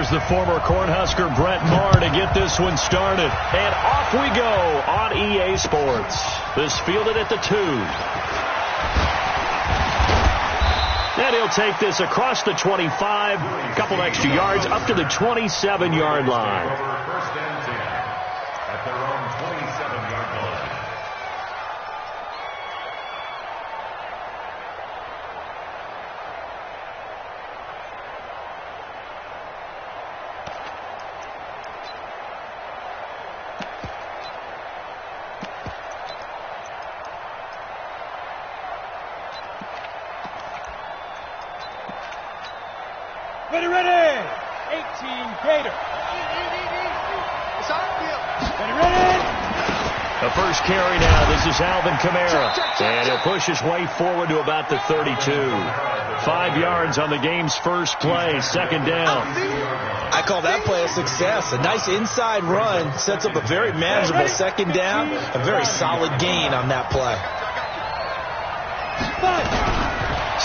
Here's the former Cornhusker Brett Maher to get this one started. And off we go on EA Sports. This fielded at the 2. And he'll take this across the 25, a couple extra yards up to the 27-yard line. First and 10 at their own 27-yard line. Ready. 18 Gator. Ready. The first carry now. This is Alvin Kamara. And he'll push his way forward to about the 32. 5 yards on the game's first play. Second down. I call that play a success. A nice inside run sets up a very manageable second down. A very solid gain on that play.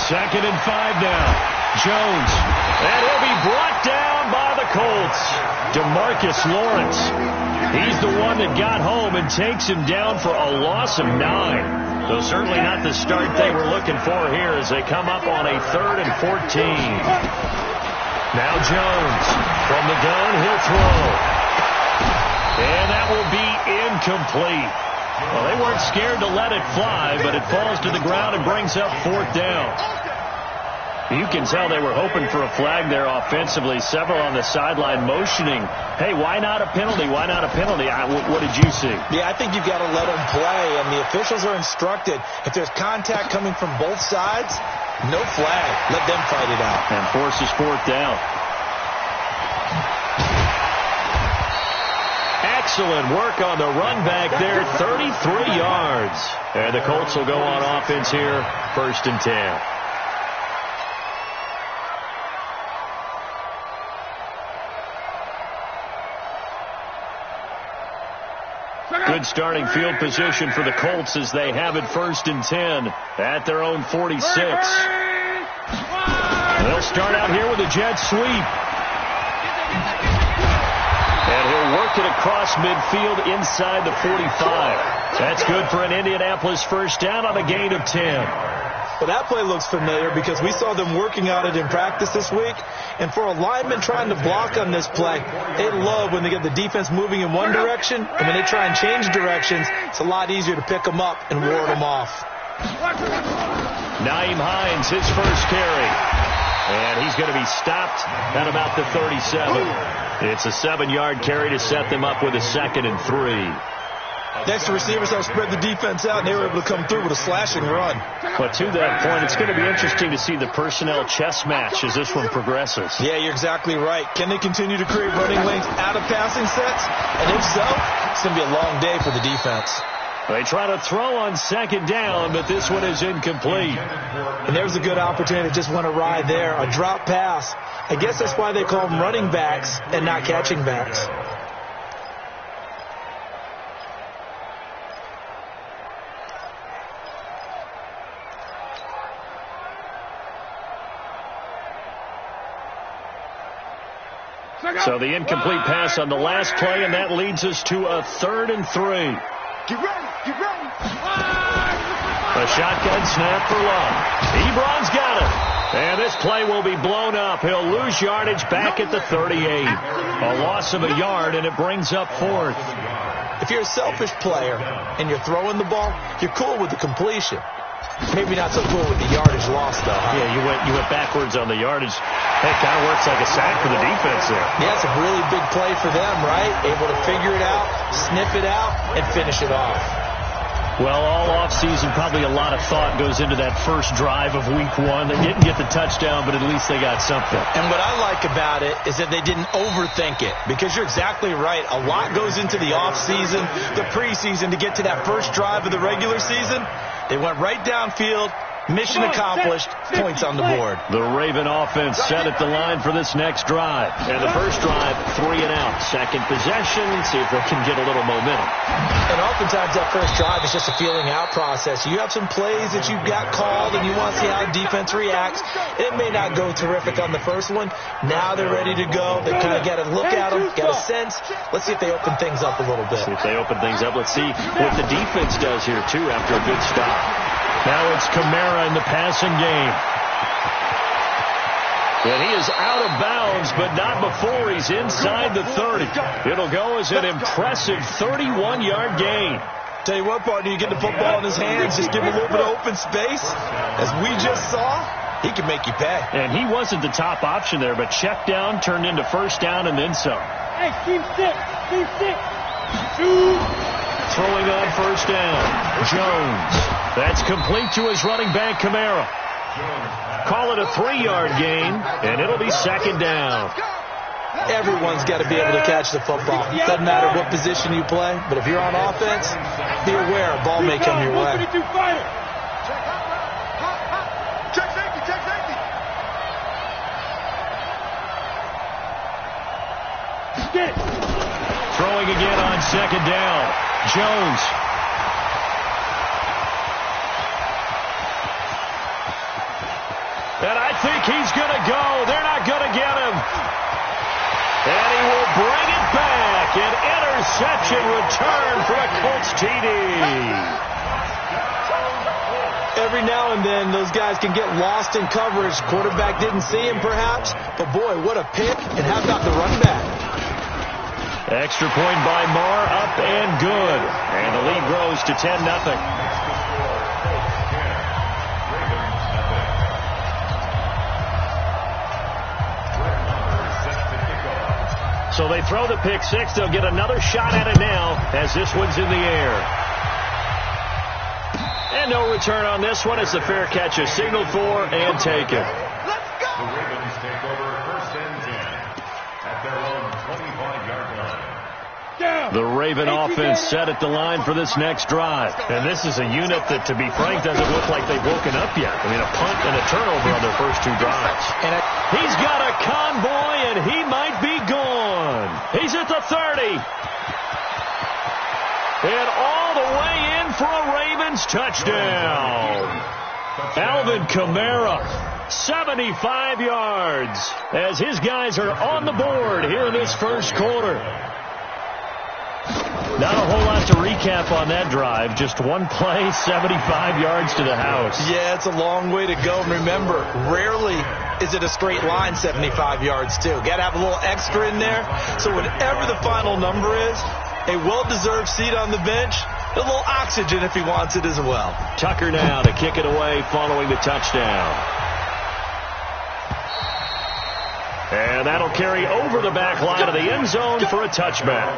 2nd and 5 now. Jones. And he'll be brought down by the Colts. DeMarcus Lawrence. He's the one that got home and takes him down for a loss of 9. Though certainly not the start they were looking for here as they come up on a 3rd and 14. Now Jones. From the gun, he'll throw. And that will be incomplete. Well, they weren't scared to let it fly, but it falls to the ground and brings up 4th down. You can tell they were hoping for a flag there offensively. Several on the sideline motioning, hey, why not a penalty? Why not a penalty? What did you see? Yeah, I think you've got to let them play, and the officials are instructed. If there's contact coming from both sides, no flag. Let them fight it out. And forces 4th down. Excellent work on the run back there, 33 yards. And the Colts will go on offense here, 1st and 10. Good starting field position for the Colts as they have it 1st and 10 at their own 46. They'll start out here with a jet sweep. And he'll work it across midfield inside the 45. That's good for an Indianapolis first down on a gain of 10. Well, that play looks familiar because we saw them working on it in practice this week. And for a lineman trying to block on this play, they love when they get the defense moving in one direction. And when they try and change directions, it's a lot easier to pick them up and ward them off. Nyheim Hines, his first carry. And he's going to be stopped at about the 37. It's a 7-yard carry to set them up with a 2nd and 3. Next, the receivers have spread the defense out, and they were able to come through with a slashing run. But to that point, it's going to be interesting to see the personnel chess match as this one progresses. Yeah, you're exactly right. Can they continue to create running lanes out of passing sets? And if so, it's going to be a long day for the defense. They try to throw on 2nd down, but this one is incomplete. And there's a good opportunity to just want to ride there. A drop pass. I guess that's why they call them running backs and not catching backs. So the incomplete pass on the last play, and that leads us to a 3rd and 3. Get ready. A shotgun snap for Love. Ebron's got it. And this play will be blown up. He'll lose yardage back at the 38. A loss of a yard, and it brings up 4th. If you're a selfish player and you're throwing the ball, you're cool with the completion. Maybe not so cool with the yardage loss, though. Huh? Yeah, you went backwards on the yardage. That kind of works like a sack for the defense there. Yeah, it's a really big play for them, right? Able to figure it out, sniff it out, and finish it off. Well, all offseason, probably a lot of thought goes into that first drive of week 1. They didn't get the touchdown, but at least they got something. And what I like about it is that they didn't overthink it, because you're exactly right. A lot goes into the offseason, the preseason, to get to that first drive of the regular season. They went right downfield, Mission accomplished. Points on the board. The Raven offense set at the line for this next drive. And the first drive, 3 and out. Second possession, see if they can get a little momentum. And oftentimes that first drive is just a feeling out process. You have some plays that you've got called and you want to see how defense reacts. It may not go terrific on the first one. Now they're ready to go. They kind of got to look at them, got a sense. Let's see if they open things up a little bit. See if they open things up. Let's see what the defense does here, too, after a good stop. Now it's Kamara in the passing game. And he is out of bounds, but not before he's inside the 30. It'll go as an impressive 31-yard gain. Tell you what, partner, you get the football in his hands, just give him a little bit of open space. As we just saw, he can make you pay. And he wasn't the top option there, but check down turned into first down and then some. Hey, keep stick. Keep stick. Throwing on first down, Jones. That's complete to his running back, Kamara. Call it a 3-yard gain, and it'll be second down. Everyone's got to be able to catch the football. Doesn't matter what position you play, but if you're on offense, be aware a ball may come your way. Check safety, check safety. Get it. Throwing again on second down. Jones. And I think he's going to go. They're not going to get him. And he will bring it back. An interception return for a Colts TD. Every now and then, those guys can get lost in coverage. Quarterback didn't see him, perhaps. But, boy, what a pick. And how about the run back? Extra point by Marr, up and good. And the lead grows to 10-0. So they throw the pick six. They'll get another shot at it now as this one's in the air. And no return on this one as the fair catch is signaled for and taken. Let's go! The Ravens take over first and 10 at their own 25-yard line. The Raven offense set at the line for this next drive. And this is a unit that, to be frank, doesn't look like they've woken up yet. I mean, a punt and a turnover on their first two drives. He's got a convoy, and he might be gone. He's at the 30. And all the way in for a Ravens touchdown. Alvin Kamara, 75 yards, as his guys are on the board here in this first quarter. Not a whole lot to recap on that drive. Just one play, 75 yards to the house. Yeah, it's a long way to go. And remember, rarely is it a straight line 75 yards, too. Got to have a little extra in there. So whatever the final number is, a well-deserved seat on the bench, a little oxygen if he wants it as well. Tucker now to kick it away following the touchdown. And that'll carry over the back line of the end zone for a touchback.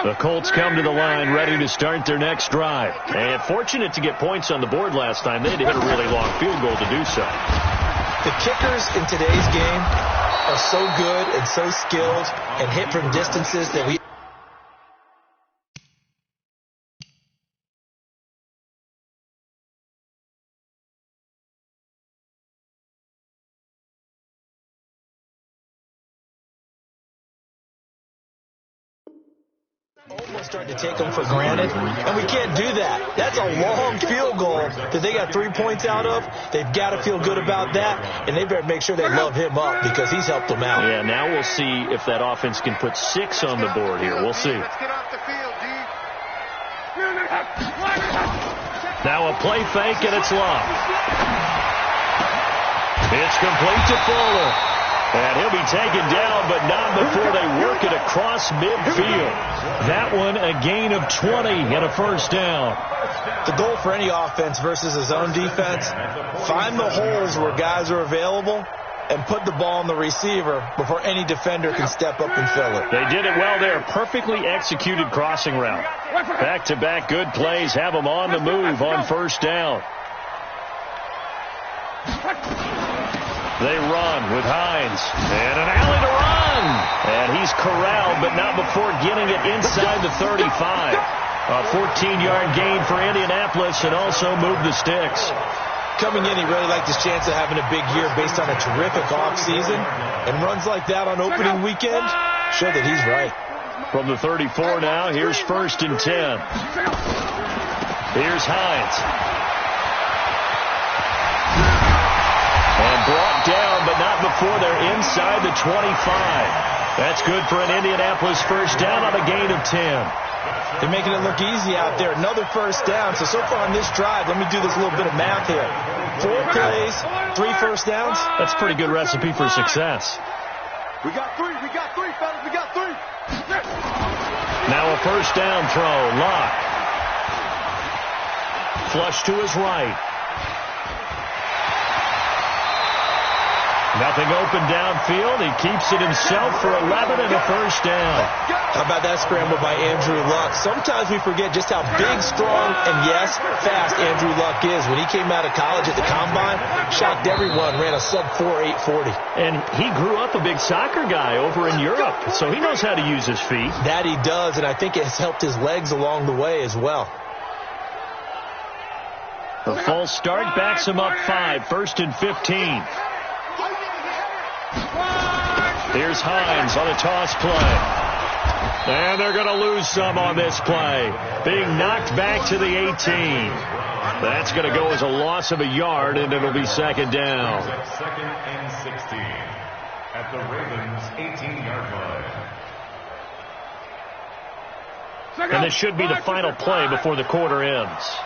The Colts come to the line ready to start their next drive. And fortunate to get points on the board last time. They had to hit a really long field goal to do so. The kickers in today's game are so good and so skilled and hit from distances that we almost start to take them for granted, and we can't do that. That's a long field goal that they got 3 points out of. They've got to feel good about that, and they better make sure they love him up because he's helped them out. Yeah, now we'll see if that offense can put 6 on the board here. We'll see. Now a play fake, and it's locked. It's complete to Fuller. And he'll be taken down, but not before they work it across midfield. That one a gain of 20 and a first down. The goal for any offense versus his own defense, find the holes where guys are available and put the ball on the receiver before any defender can step up and fill it. They did it well there. Perfectly executed crossing route. Back-to-back good plays have them on the move on first down. They run with Hines. And an alley to run. And he's corralled, but not before getting it inside the 35. A 14-yard gain for Indianapolis and also moved the sticks. Coming in, he really liked his chance of having a big year based on a terrific offseason. And runs like that on opening weekend show that he's right. From the 34 now, here's 1st and 10. Here's Hines. And brought down, but not before they're inside the 25. That's good for an Indianapolis first down on a gain of 10. They're making it look easy out there. Another first down. So far on this drive, let me do this little bit of math here. 4 plays, 3 first downs. That's a pretty good recipe for success. We got 3, fellas, we got 3. Now a first down throw. Lock. Flush to his right. Nothing open downfield. He keeps it himself for 11 and a first down. How about that scramble by Andrew Luck? Sometimes we forget just how big, strong, and, yes, fast Andrew Luck is. When he came out of college at the Combine, shocked everyone, ran a sub-4 840. And he grew up a big soccer guy over in Europe, so he knows how to use his feet. That he does, and I think it has helped his legs along the way as well. The false start backs him up 5, 1st and 15. Here's Hines on a toss play. And they're going to lose some on this play. Being knocked back to the 18. That's going to go as a loss of a yard, and it'll be 2nd down. 2nd and 16 at the Ravens' 18-yard line. And this should be the final play before the quarter ends.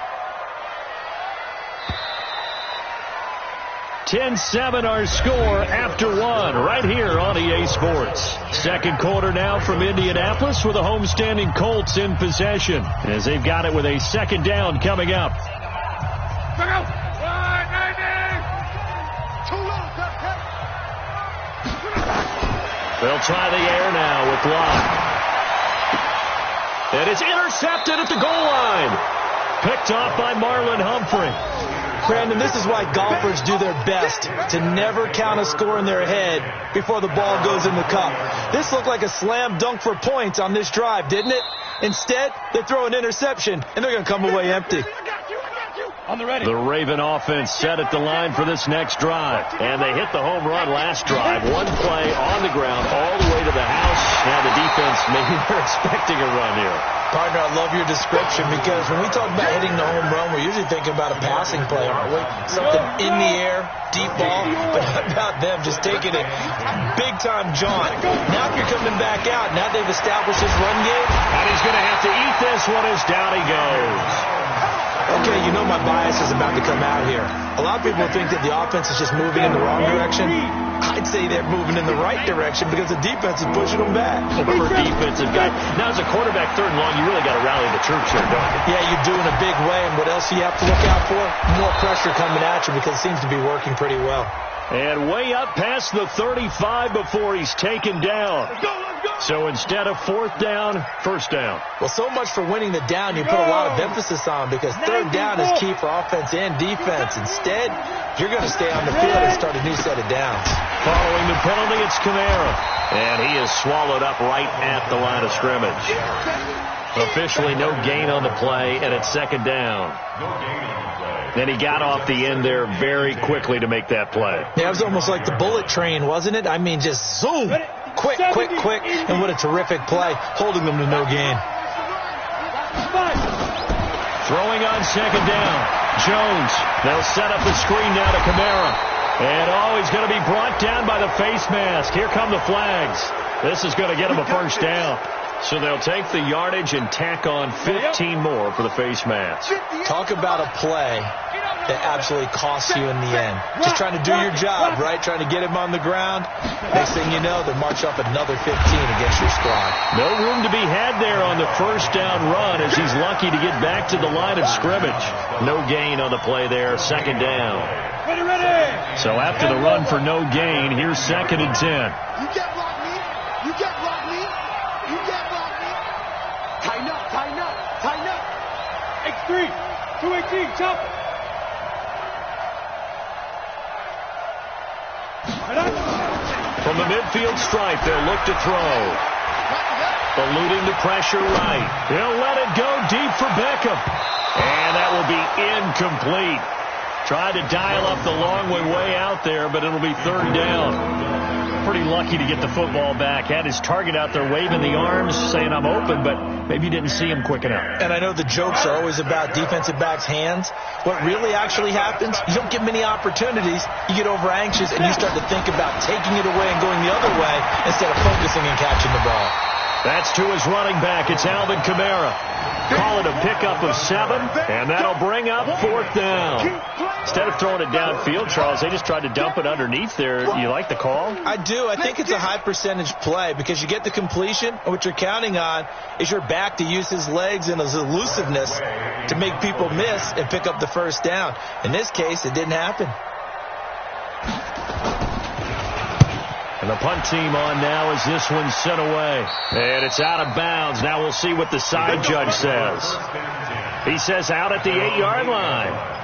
10-7 our score after 1 right here on EA Sports. Second quarter now from Indianapolis with the homestanding Colts in possession as they've got it with a 2nd down coming up. They'll try the air now with Locke. And it's intercepted at the goal line. Picked off by Marlon Humphrey. Brandon, this is why golfers do their best to never count a score in their head before the ball goes in the cup. This looked like a slam dunk for points on this drive, didn't it? Instead, they throw an interception, and they're going to come away empty. The Raven offense set at the line for this next drive. And they hit the home run last drive. One play on the ground all the way to the house. Now the defense, maybe they're expecting a run here. Partner, I love your description because when we talk about hitting the home run, we're usually thinking about a passing play, aren't we? Something in the air, deep ball. But how about them just taking it big-time jaunt? Now if you're coming back out, now they've established his run game. And he's going to have to eat this one as down he goes. Okay, you know my bias is about to come out here. A lot of people think that the offense is just moving in the wrong direction. I'd say they're moving in the right direction because the defense is pushing them back. For defensive guy. Now, as a quarterback, 3rd and long, you really got to rally the troops here, don't you? Yeah, you do in a big way. And what else do you have to look out for? More pressure coming at you because it seems to be working pretty well. And way up past the 35 before he's taken down. So instead of 4th down, 1st down. Well, so much for winning the down you put a lot of emphasis on because 3rd down is key for offense and defense. Instead, you're going to stay on the field and start a new set of downs. Following the penalty, it's Kamara. And he is swallowed up right at the line of scrimmage. Officially no gain on the play, and it's 2nd down. No gain on the play. Then he got off the end there very quickly to make that play. Yeah, it was almost like the bullet train, wasn't it? I mean, just zoom. Quick, and what a terrific play, holding them to no gain. Throwing on 2nd down. Jones, they'll set up the screen now to Kamara. And, he's going to be brought down by the face mask. Here come the flags. This is going to get him a first down. So they'll take the yardage and tack on 15 more for the face mask. Talk about a play that absolutely costs you in the end. Just trying to do your job, right? Trying to get him on the ground. Next thing you know, they march up another 15 against your squad. No room to be had there on the first down run as he's lucky to get back to the line of scrimmage. No gain on the play there, 2nd down. So after the run for no gain, here's 2nd and 10. You get block me. You get block me. You get block me. Tighten up, tighten up, tighten up. X3, 218, chop. From the midfield stripe, they'll look to throw. Eluding the pressure right. He'll let it go deep for Beckham. And that will be incomplete. Tried to dial up the long way out there, but it'll be third down. Pretty lucky to get the football back. Had his target out there waving the arms, saying I'm open, but maybe didn't see him quick enough. And I know the jokes are always about defensive backs' hands. What really actually happens, you don't get many opportunities. You get over anxious, and you start to think about taking it away and going the other way instead of focusing and catching the ball. That's to his running back. It's Alvin Kamara. Call it a pickup of 7, and that'll bring up fourth down. Instead of throwing it downfield, Charles, they just tried to dump it underneath there. You like the call? I do. I think it's a high percentage play because you get the completion, and what you're counting on is your back to use his legs and his elusiveness to make people miss and pick up the first down. In this case, it didn't happen. And the punt team on now as this one's sent away. And it's out of bounds. Now we'll see what the side judge says. He says out at the 8-yard line.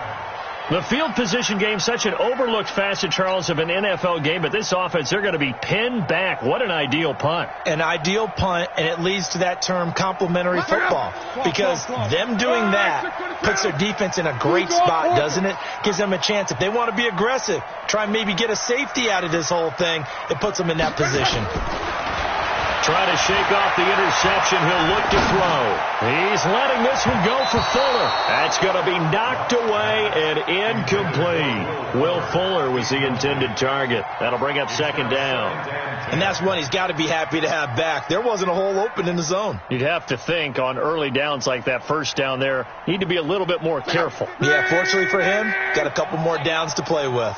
The field position game, such an overlooked facet, Charles, of an NFL game, but this offense, they're going to be pinned back. What an ideal punt. An ideal punt, and it leads to that term complementary football, because them doing that puts their defense in a great spot, doesn't it? Gives them a chance. If they want to be aggressive, try and maybe get a safety out of this whole thing, it puts them in that position. Try to shake off the interception. He'll look to throw. He's letting this one go for Fuller. That's going to be knocked away and incomplete. Will Fuller was the intended target. That'll bring up second down. And that's one he's got to be happy to have back. There wasn't a hole open in the zone. You'd have to think on early downs like that first down there, need to be a little bit more careful. Yeah, fortunately for him, got a couple more downs to play with.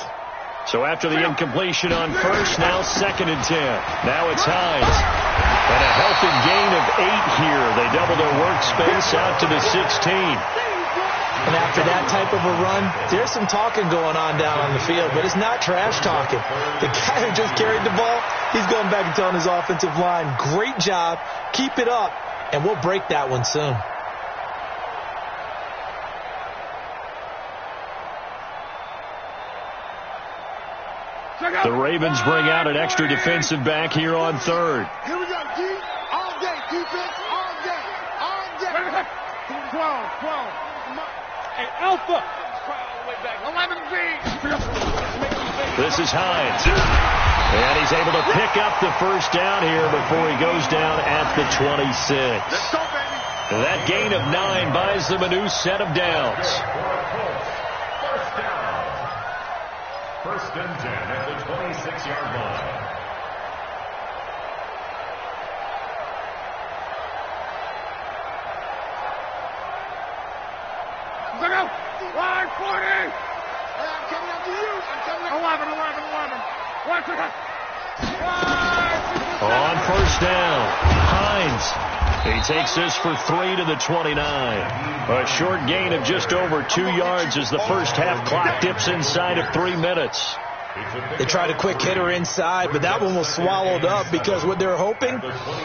So after the incompletion on first, now 2nd and 10. Now it's Hines. And a healthy gain of 8 here. They double their workspace out to the 16. And after that type of a run, there's some talking going on down on the field, but it's not trash talking. The guy who just carried the ball, he's going back and telling his offensive line, great job, keep it up, and we'll break that one soon. The Ravens bring out an extra defensive back here on third. Here we go, D. All day, defense, all day, all day. 12. Hey, Alpha. Try all the way back. 11B. This is Hines. And he's able to pick up the first down here before he goes down at the 26. Let's go, baby. That gain of 9 buys them a new set of downs. First and 10 at the 26-yard line. Look out! Line 40! Hey, I'm coming up to you. I'm coming up. 11. Watch it. On first down, Hines. He takes this for 3 to the 29. A short gain of just over 2 yards as the first half clock dips inside of 3 minutes. They tried a quick hitter inside, but that one was swallowed up because what they're hoping,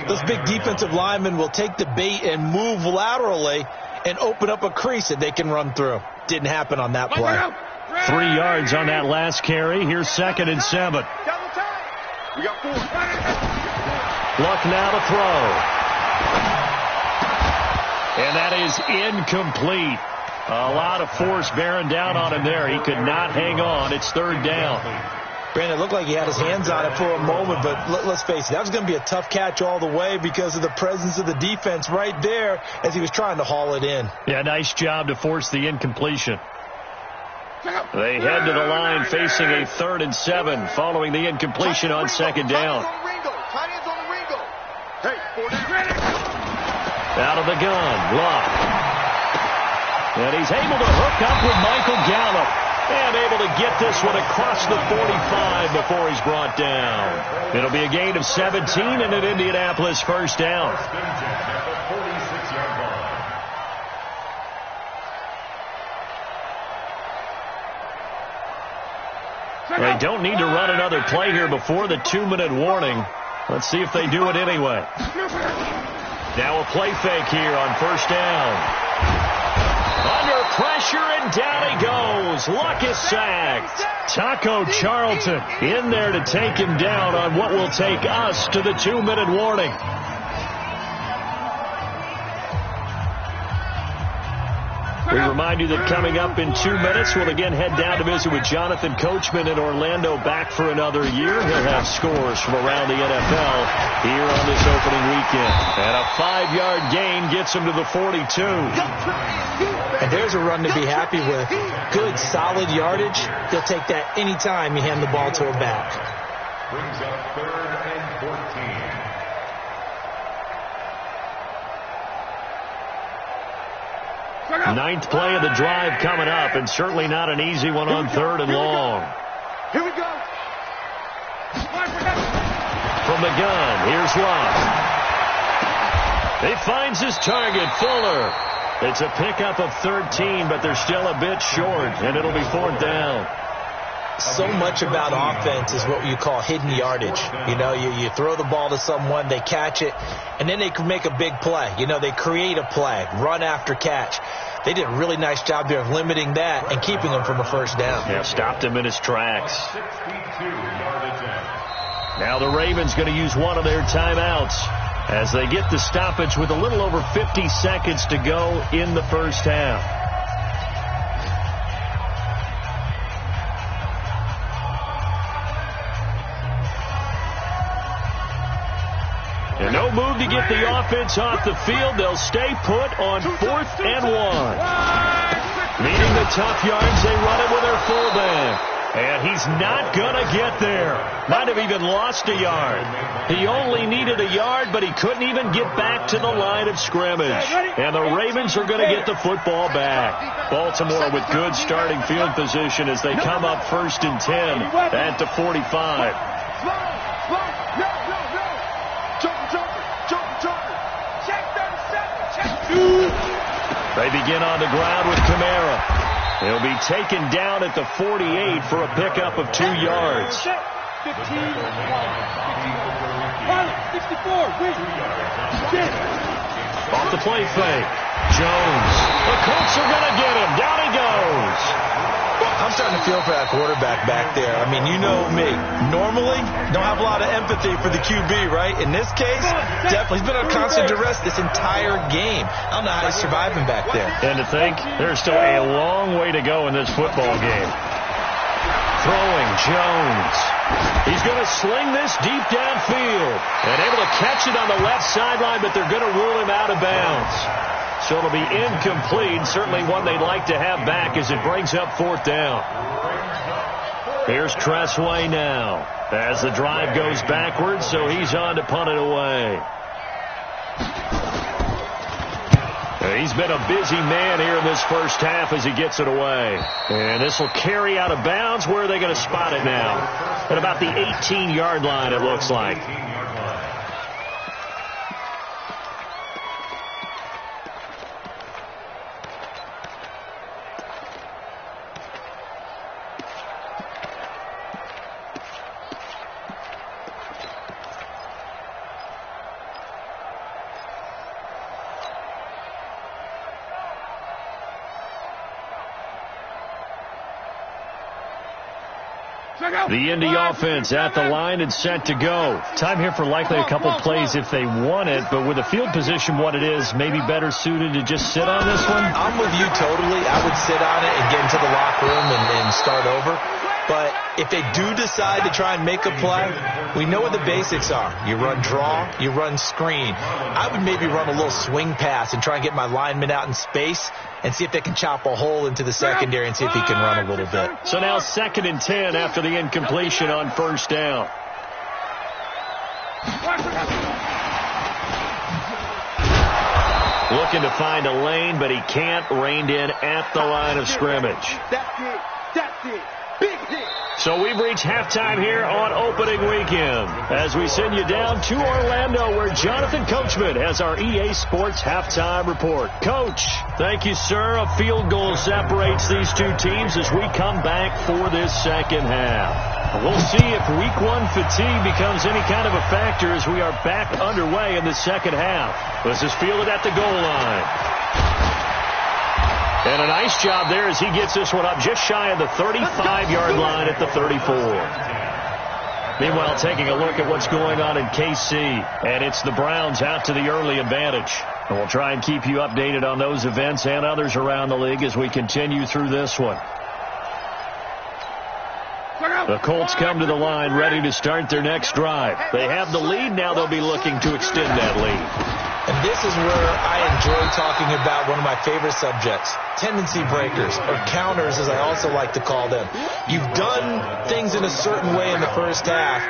those big defensive linemen will take the bait and move laterally and open up a crease that they can run through. Didn't happen on that play. 3 yards on that last carry. Here's 2nd and 7. We got 4. Luck now to throw. And that is incomplete. A lot of force bearing down on him there. He could not hang on. It's 3rd down. Brandon, it looked like he had his hands on it for a moment, but let's face it, that was going to be a tough catch all the way because of the presence of the defense right there as he was trying to haul it in. Yeah, nice job to force the incompletion. They head to the line facing a 3rd and 7 following the incompletion on 2nd down. Out of the gun, Luck. And he's able to hook up with Michael Gallup. And able to get this one across the 45 before he's brought down. It'll be a gain of 17 and an Indianapolis first down. They don't need to run another play here before the 2-minute warning. Let's see if they do it anyway. Now a play fake here on first down. Under pressure, and down he goes. Luck is sacked. Taco Charlton in there to take him down on what will take us to the 2-minute warning. We remind you that coming up in 2 minutes, we'll again head down to visit with Jonathan Coachman in Orlando, back for another year. He'll have scores from around the NFL here on this opening weekend. And a 5-yard gain gets him to the 42. And there's a run to be happy with. Good, solid yardage. He'll take that anytime you hand the ball to a back. Brings up 3rd and 14. Ninth play of the drive coming up, and certainly not an easy one on 3rd and long. Here we go. From the gun, here's Love. He finds his target, Fuller. It's a pickup of 13, but they're still a bit short, and it'll be 4th down. So much about offense is what you call hidden yardage. You know, you throw the ball to someone, they catch it, and then they can make a big play. You know, they create a play, run after catch. They did a really nice job there of limiting that and keeping him from a 1st down. Yeah, stopped him in his tracks. Now the Ravens going to use one of their timeouts as they get the stoppage with a little over 50 seconds to go in the 1st half. And no move to get the offense off the field. They'll stay put on 4th and 1. Needing the tough yards, they run it with their fullback. And he's not going to get there. Might have even lost a yard. He only needed a yard, but he couldn't even get back to the line of scrimmage. And the Ravens are going to get the football back. Baltimore with good starting field position as they come up 1st and 10 at the 45. They begin on the ground with Kamara. He'll be taken down at the 48 for a pickup of 2 yards. 15, 64, Off the play fake. Jones. The Colts are going to get him. Down he goes. I'm starting to feel for that quarterback back there. I mean, you know me. Normally, don't have a lot of empathy for the QB, right? In this case, definitely. He's been on constant duress this entire game. I don't know how he's surviving back there. And to think, there's still a long way to go in this football game. Throwing, Jones. He's going to sling this deep downfield. And able to catch it on the left sideline, but they're going to rule him out of bounds. So it'll be incomplete. Certainly one they'd like to have back as it brings up 4th down. Here's Tressway now as the drive goes backwards, so he's on to punt it away. He's been a busy man here in this 1st half as he gets it away. And this will carry out of bounds. Where are they going to spot it now? At about the 18-yard line, it looks like. The Indy offense at the line and set to go. Time here for likely a couple plays if they want it, but with the field position what it is, maybe better suited to just sit on this one? I'm with you totally. I would sit on it and get into the locker room and start over. But if they do decide to try and make a play, we know what the basics are. You run draw, you run screen. I would maybe run a little swing pass and try and get my lineman out in space and see if they can chop a hole into the secondary and see if he can run a little bit. So now 2nd and 10 after the incompletion on 1st down. Looking to find a lane, but he can't. Reined in at the line of scrimmage. That's it. That's it. Big hit. So we've reached halftime here on opening weekend as we send you down to Orlando where Jonathan Coachman has our EA Sports halftime report. Coach, thank you, sir. A field goal separates these two teams as we come back for this 2nd half. We'll see if week 1 fatigue becomes any kind of a factor as we are back underway in the 2nd half. This is fielded at the goal line. And a nice job there as he gets this one up just shy of the 35-yard line at the 34. Meanwhile, taking a look at what's going on in KC, and it's the Browns out to the early advantage. And we'll try and keep you updated on those events and others around the league as we continue through this one. The Colts come to the line ready to start their next drive. They have the lead. Now they'll be looking to extend that lead. And this is where I enjoy talking about one of my favorite subjects, tendency breakers, or counters as I also like to call them. You've done things in a certain way in the first half,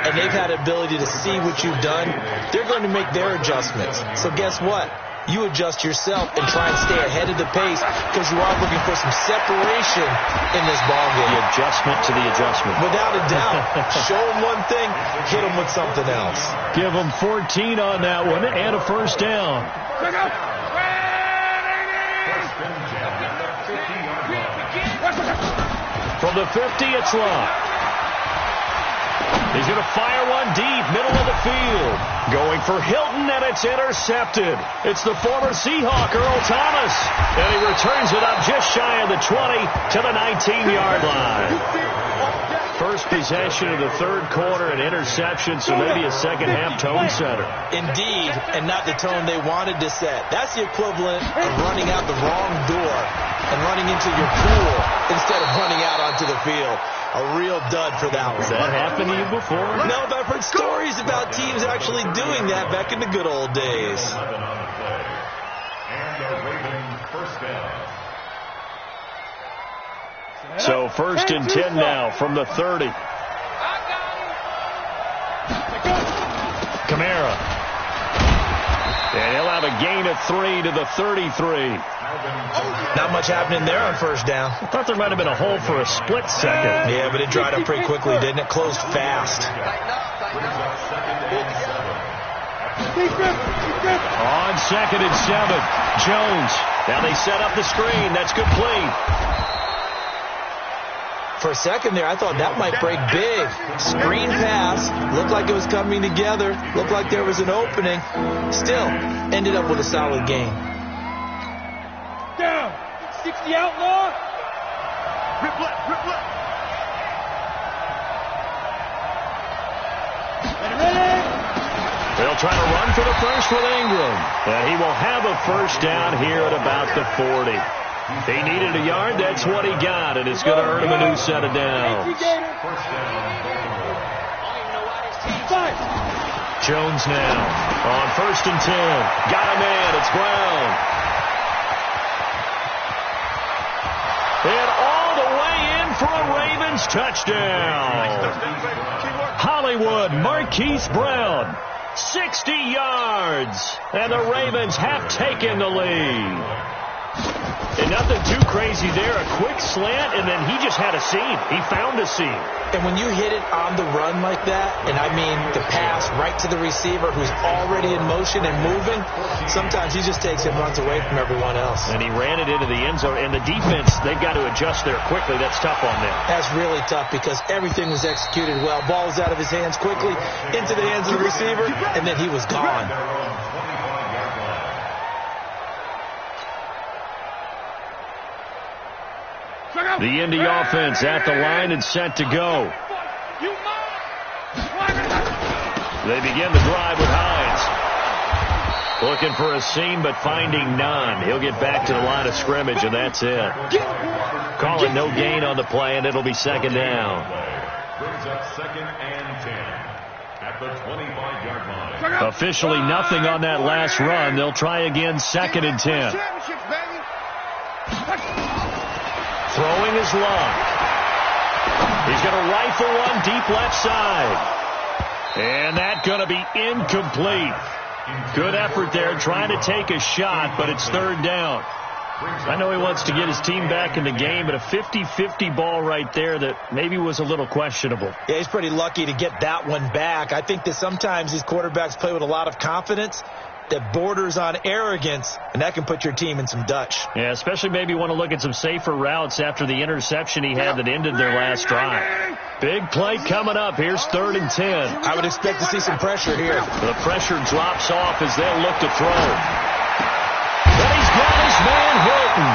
and they've had the ability to see what you've done. They're going to make their adjustments. So guess what? You adjust yourself and try and stay ahead of the pace because you are looking for some separation in this ballgame. The adjustment to the adjustment. Without a doubt. Show them one thing, hit them with something else. Give them 14 on that one and a first down. From the 50, it's Love. He's going to fire one deep, middle of the field. Going for Hilton, and it's intercepted. It's the former Seahawk, Earl Thomas. And he returns it up just shy of the 20 to the 19-yard line. First possession of the third quarter, an interception, so maybe a second-half tone setter. Indeed, and not the tone they wanted to set. That's the equivalent of running out the wrong door and running into your pool instead of running out onto the field. A real dud for that one. Has that happened to you before? No, but I've heard stories about teams actually doing that back in the good old days. So first and 10 now from the 30. Kamara. And he'll have a gain of 3 to the 33. Not much happening there on first down. I thought there might have been a hole for a split second. Yeah, but it dried up pretty quickly, didn't it? Closed fast. On second and 7, Jones. Now they set up the screen. That's complete. For a second there, I thought that might break big. Screen pass. Looked like it was coming together. Looked like there was an opening. Still, ended up with a solid game. Down. 60 outlaw. Rip left, rip left. They'll try to run for the first with Ingram. And he will have a first down here at about the 40. He needed a yard. That's what he got, and it's going to earn him a new set of downs. Jones now on first and 10. Got a man. It's Brown. And all the way in for a Ravens touchdown. Hollywood Marquise Brown. 60 yards. And the Ravens have taken the lead. And nothing too crazy there. A quick slant, and then he just had a seam. He found a seam. And when you hit it on the run like that, and I mean the pass right to the receiver who's already in motion and moving, sometimes he just takes and runs away from everyone else. And he ran it into the end zone. And the defense, they've got to adjust there quickly. That's tough on them. That's really tough because everything was executed well. Ball was out of his hands quickly, into the hands of the receiver, and then he was gone. The Indy offense at the line and set to go. They begin the drive with Hines. Looking for a seam, but finding none. He'll get back to the line of scrimmage, and that's it. Call it no gain on the play, and it'll be second down. Brings up second and 10 at the 25-yard line. Officially nothing on that last run. They'll try again second and 10. Throwing his Love. He's going to rifle one deep left side. And that's going to be incomplete. Good effort there trying to take a shot, but it's third down. I know he wants to get his team back in the game, but a 50-50 ball right there that maybe was a little questionable. Yeah, he's pretty lucky to get that one back. I think that sometimes these quarterbacks play with a lot of confidence that borders on arrogance, and that can put your team in some Dutch. Yeah, especially maybe want to look at some safer routes after the interception he had that ended their last drive. Big play coming up. Here's third and 10. I would expect to see some pressure here. The pressure drops off as they'll look to throw. But he's got his man Hilton.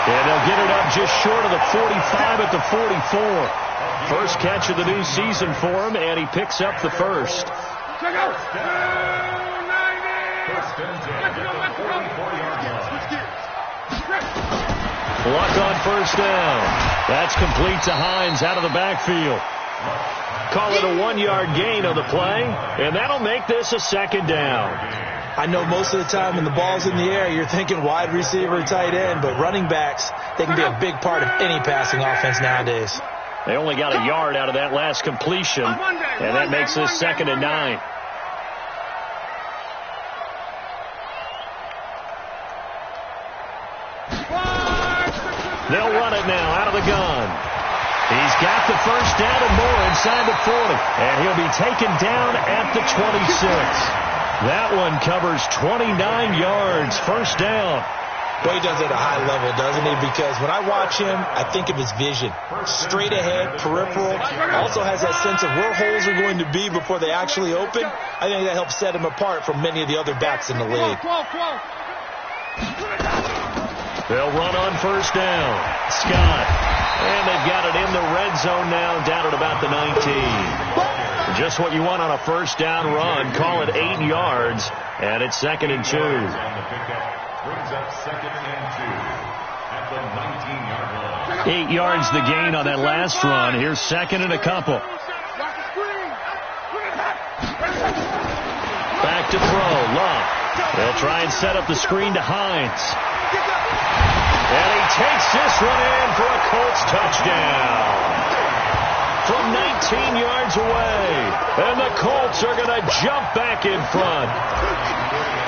And they'll get it up just short of the 45 at the 44. First catch of the new season for him, and he picks up the first. First and 10 at the 44-yard line. Luck on first down. That's complete to Hines out of the backfield. Call it a 1-yard gain on the play, and that'll make this a second down. I know most of the time when the ball's in the air, you're thinking wide receiver, tight end, but running backs, they can be a big part of any passing offense nowadays. They only got a yard out of that last completion, and that makes this 2nd and 9. They'll run it now out of the gun. He's got the first down and more inside the 40, and he'll be taken down at the 26. That one covers 29 yards, first down. Well, he does it at a high level, doesn't he? Because when I watch him, I think of his vision. Straight ahead, peripheral. Also has that sense of where holes are going to be before they actually open. I think that helps set him apart from many of the other backs in the league. They'll run on first down. Scott. And they've got it in the red zone now, down at about the 19. Just what you want on a first down run. Call it 8 yards, and it's 2nd and 2. Brings up 2nd and 2 at the 19-yard line. 8 yards the gain on that last run. Here's 2nd and a couple. Back to throw. Love. They'll try and set up the screen to Hines. And he takes this one in for a Colts touchdown. From 19 yards away. And the Colts are going to jump back in front.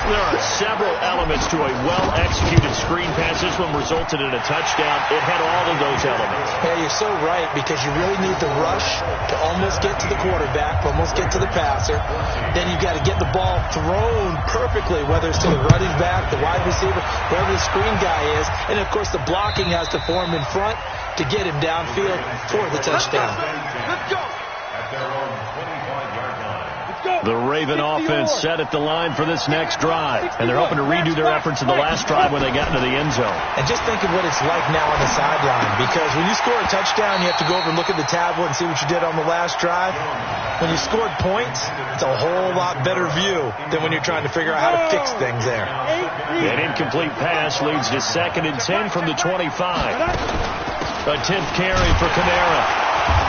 There are several elements to a well-executed screen pass. This one resulted in a touchdown. It had all of those elements. Yeah, you're so right, because you really need the rush to almost get to the quarterback, almost get to the passer. Then you've got to get the ball thrown perfectly, whether it's to the running back, the wide receiver, wherever the screen guy is. And, of course, the blocking has to form in front to get him downfield for the touchdown. Let's go. At their own 25-yard line. The Raven offense set at the line for this next drive. And they're hoping to redo their efforts in the last drive when they got into the end zone. And just think of what it's like now on the sideline. Because when you score a touchdown, you have to go over and look at the tablet and see what you did on the last drive. When you scored points, it's a whole lot better view than when you're trying to figure out how to fix things there. An incomplete pass leads to 2nd and 10 from the 25. A 10th carry for Kamara.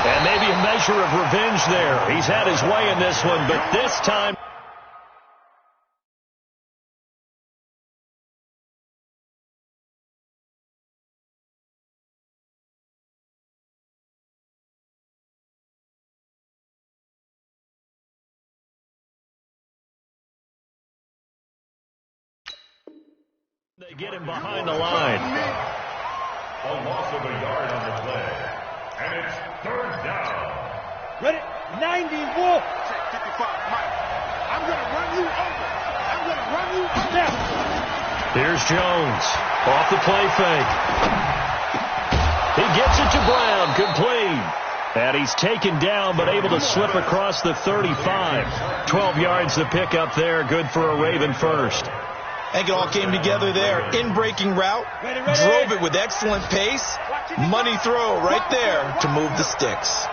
And maybe a measure of revenge there. He's had his way in this one, but this time... They get him behind the line. A loss of a yard on the play. And it's 3rd down. Ready? 90, Wolf. Check 55, Mike. I'm going to run you over. I'm going to run you over. Now. Here's Jones. Off the play fake. He gets it to Brown. Complete. And he's taken down, but able to slip across the 35. 12 yards to pick up there. Good for a Raven first. I think it all came together there. In-breaking route. Drove it with excellent pace. Money throw right there to move the sticks.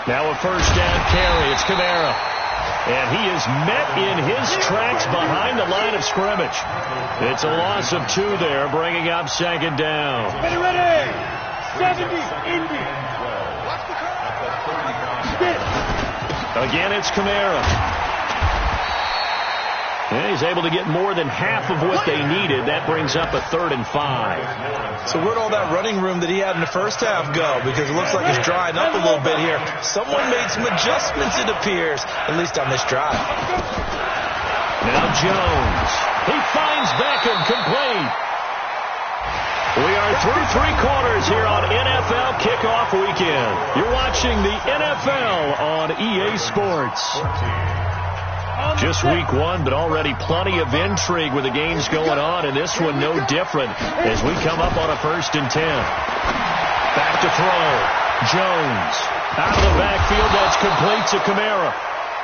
Now a first down carry. It's Kamara. And he is met in his tracks behind the line of scrimmage. It's a loss of 2 there, bringing up 2nd down. Ready. 70, Indy. Again, it's Kamara. And he's able to get more than half of what they needed. That brings up a 3rd and 5. So where'd all that running room that he had in the first half go? Because it looks like it's drying up a little bit here. Someone made some adjustments, it appears, at least on this drive. Now Jones. He finds Beckham complete. We are through 3 quarters here on NFL Kickoff Weekend. You're watching the NFL on EA Sports. Just week 1, but already plenty of intrigue with the games going on, and this one no different as we come up on a 1st and 10. Back to throw. Jones. Out of the backfield, that's complete to Kamara.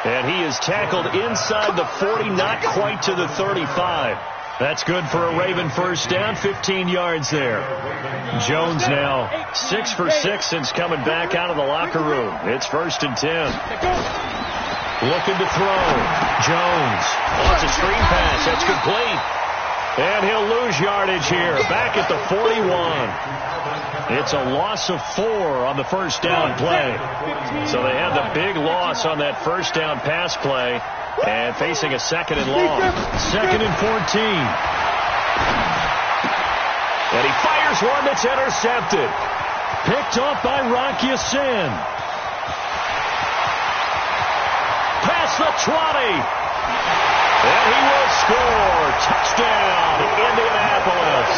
And he is tackled inside the 40, not quite to the 35. That's good for a Raven first down, 15 yards there. Jones now 6 for 6 since coming back out of the locker room. It's 1st and 10. Looking to throw. Jones wants a screen pass. That's complete. And he'll lose yardage here. Back at the 41. It's a loss of 4 on the first down play. So they had the big loss on that first down pass play. And facing a 2nd and long. 2nd and 14. And he fires one that's intercepted. Picked off by Rocky Sin. Past the 20. And he will score. Touchdown, Indianapolis.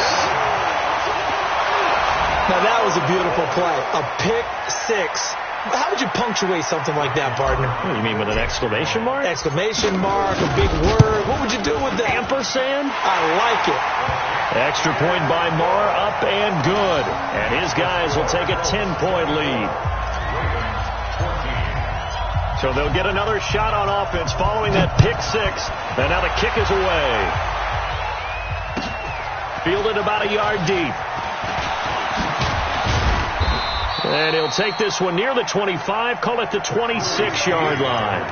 Now that was a beautiful play. A pick 6. How would you punctuate something like that, partner? What do you mean, with an exclamation mark? Exclamation mark, a big word. What would you do with that? Ampersand? I like it. Extra point by Marr, up and good. And his guys will take a 10-point lead. So they'll get another shot on offense following that pick 6. And now the kick is away. Fielded about a yard deep. And he'll take this one near the 25, call it the 26-yard line.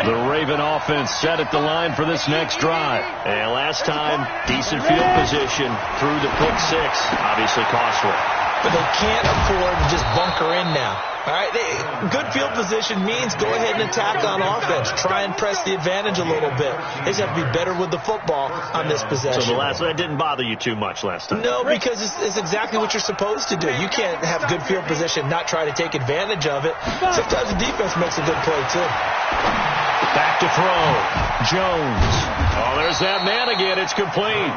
The Raven offense set at the line for this next drive. And last time, decent field position through the pick 6, obviously costly. But they can't afford to just bunker in now. All right, good field position means go ahead and attack on offense. Try and press the advantage a little bit. They just have to be better with the football on this possession. So that didn't bother you too much last time? No, because it's exactly what you're supposed to do. You can't have good field position, not try to take advantage of it. Sometimes the defense makes a good play, too. Back to throw. Jones. Oh, there's that man again. It's complete.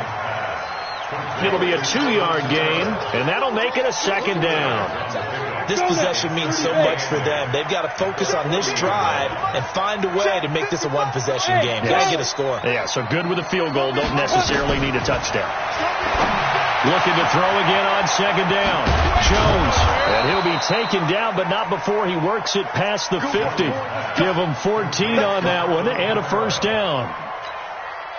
It'll be a 2-yard gain, and that'll make it a 2nd down. This possession means so much for them. They've got to focus on this drive and find a way to make this a one-possession game. Got to get a score. Yeah, so good with a field goal. Don't necessarily need a touchdown. Looking to throw again on 2nd down. Jones, and he'll be taken down, but not before he works it past the 50. Give him 14 on that one and a first down.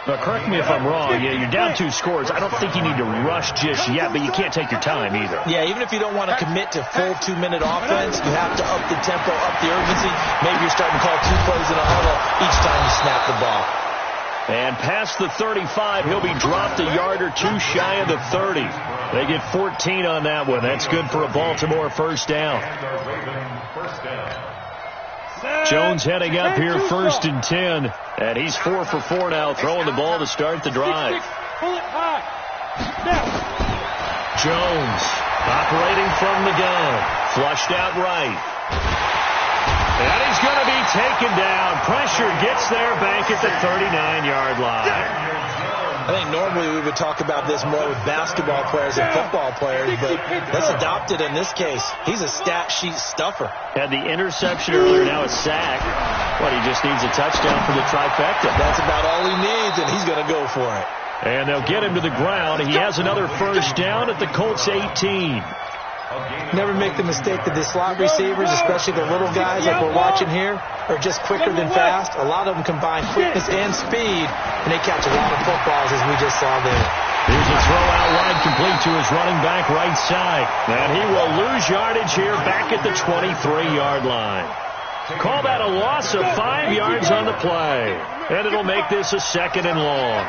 Now, correct me if I'm wrong. Yeah, you're down 2 scores. I don't think you need to rush just yet, but you can't take your time either. Yeah, even if you don't want to commit to full 2-minute offense, you have to up the tempo, up the urgency. Maybe you're starting to call 2 plays in a huddle each time you snap the ball. And past the 35, he'll be dropped a yard or 2 shy of the 30. They get 14 on that one. That's good for a Baltimore first down. Jones heading up here, 1st and 10. And he's 4 for 4 now, throwing the ball to start the drive. Jones operating from the gun. Flushed out right. And he's going to be taken down. Pressure gets there back at the 39-yard line. I think normally we would talk about this more with basketball players and football players, but let's adopt it in this case. He's a stat sheet stuffer. Had the interception earlier, now a sack. But he just needs a touchdown for the trifecta. That's about all he needs, and he's going to go for it. And they'll get him to the ground. He has another first down at the Colts 18. Never make the mistake that the slot receivers, especially the little guys like we're watching here, are just quicker than fast. A lot of them combine quickness and speed, and they catch a lot of footballs, as we just saw there. Here's a throw out wide, complete to his running back right side. And he will lose yardage here back at the 23-yard line. Call that a loss of 5 yards on the play. And it'll make this a 2nd and long.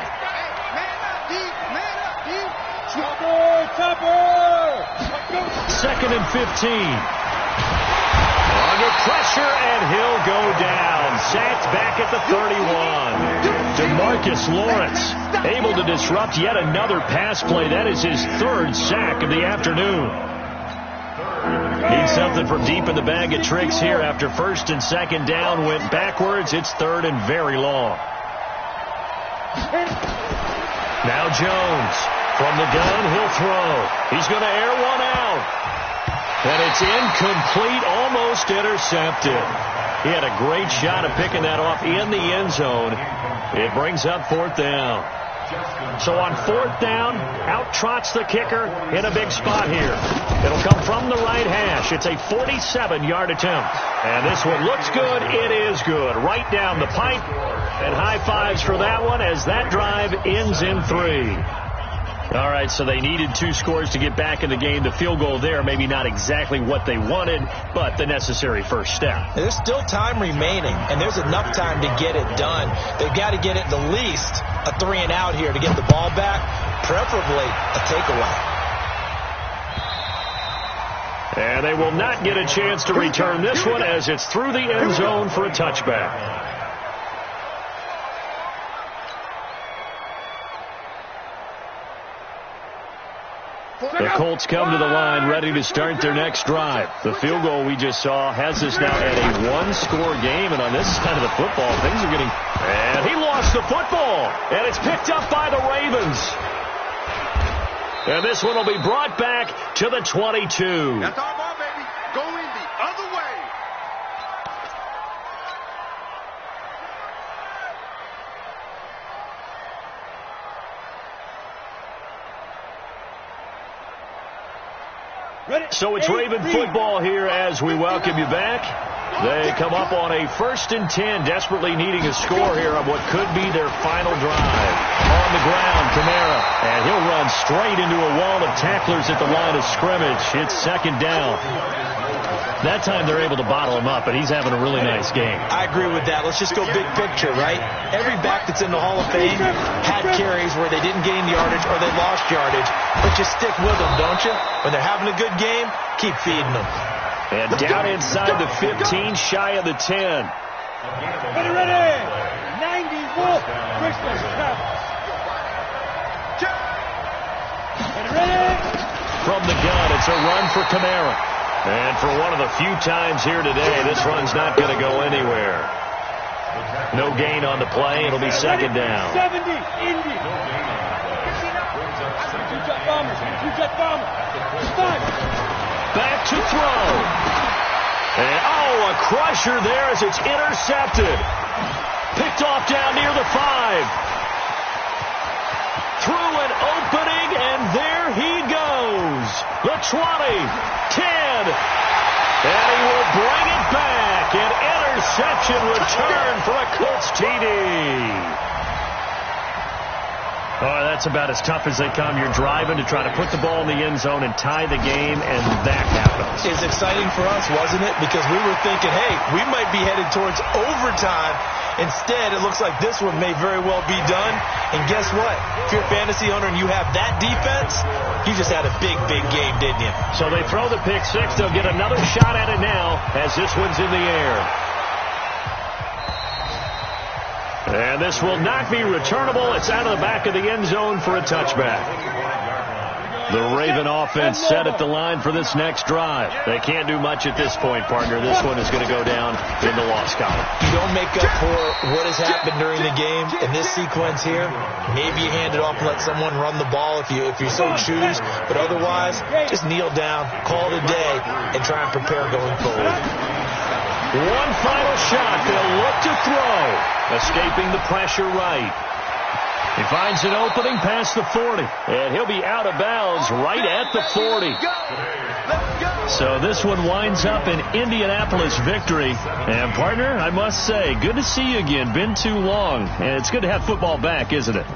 Second and 15. Under pressure, and he'll go down. Sacked back at the 31. DeMarcus Lawrence able to disrupt yet another pass play. That is his 3rd sack of the afternoon. Needs something from deep in the bag of tricks here after 1st and 2nd down. Went backwards. It's 3rd and very long. Now Jones. From the gun, he'll throw. He's going to air one out. And it's incomplete, almost intercepted. He had a great shot of picking that off in the end zone. It brings up 4th down. So on 4th down, out trots the kicker in a big spot here. It'll come from the right hash. It's a 47-yard attempt. And this one looks good. It is good. Right down the pipe. And high fives for that one as that drive ends in 3. All right, so they needed 2 scores to get back in the game. The field goal there, maybe not exactly what they wanted, but the necessary first step. There's still time remaining, and there's enough time to get it done. They've got to get at the least a 3-and-out here to get the ball back, preferably a takeaway. And they will not get a chance to return this one as it's through the end zone for a touchback. The Colts come to the line ready to start their next drive. The field goal we just saw has us now at a 1-score game, and on this side of the football, things are getting... And he lost the football, and it's picked up by the Ravens. And this one will be brought back to the 22. That's our ball, baby. Going the other way. So it's Raven football here as we welcome you back. They come up on a 1st and 10, desperately needing a score here on what could be their final drive. On the ground, Kamara, and he'll run straight into a wall of tacklers at the line of scrimmage. It's 2nd down. That time they're able to bottle him up, and he's having a really nice game. I agree with that. Let's just go big picture, right? Every back that's in the Hall of Fame had carries where they didn't gain yardage or they lost yardage, but you stick with them, don't you? When they're having a good game, keep feeding them. And down inside the 15, shy of the 10. Ready. 90 Christmas. Ready. From the gun, it's a run for Kamara. And for one of the few times here today, this run's not going to go anywhere. No gain on the play. It'll be 2nd down. 70, Indy. Two-jet bomber. Back to throw. And, a crusher there as it's intercepted. Picked off down near the 5. Through an opening, and there he goes. The 20, 10, and he will bring it back. An interception return for a Colts TD. Oh, that's about as tough as they come. You're driving to try to put the ball in the end zone and tie the game, and that happens. It's exciting for us, wasn't it? Because we were thinking, hey, we might be headed towards overtime. Instead, it looks like this one may very well be done. And guess what? If you're a fantasy owner and you have that defense, you just had a big, big game, didn't you? So they throw the pick 6. They'll get another shot at it now as this one's in the air. And this will not be returnable. It's out of the back of the end zone for a touchback. The Raven offense set at the line for this next drive. They can't do much at this point, partner. This one is going to go down in the loss column. You don't make up for what has happened during the game in this sequence here. Maybe you hand it off and let someone run the ball if you so choose. But otherwise, just kneel down, call it a day, and try and prepare going forward. One final shot. They'll look to throw. Escaping the pressure right. He finds an opening past the 40. And he'll be out of bounds right at the 40. So this one winds up an Indianapolis victory. And, partner, I must say, good to see you again. Been too long. And it's good to have football back, isn't it?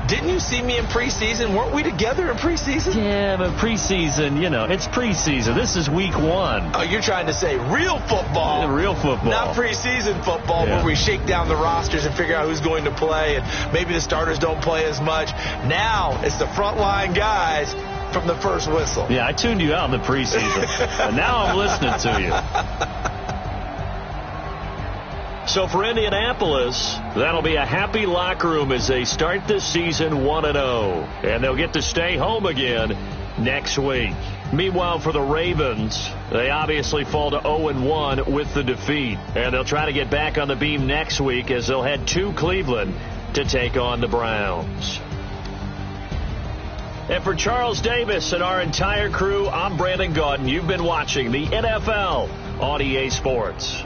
Didn't you see me in preseason? Weren't we together in preseason? Yeah, but preseason, it's preseason. This is week 1. Oh, you're trying to say real football. Real football. Not preseason football where we shake down the rosters and figure out who's going to play, and maybe the starters don't play as much. Now it's the frontline guys from the first whistle. Yeah, I tuned you out in the preseason, and now I'm listening to you. So for Indianapolis, that'll be a happy locker room as they start this season 1-0. And they'll get to stay home again next week. Meanwhile, for the Ravens, they obviously fall to 0-1 with the defeat. And they'll try to get back on the beam next week as they'll head to Cleveland to take on the Browns. And for Charles Davis and our entire crew, I'm Brandon Gaudin. You've been watching the NFL on EA Sports.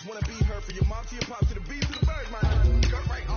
wanna be her. For your mom to your pop to the B to the bird, man. Cut right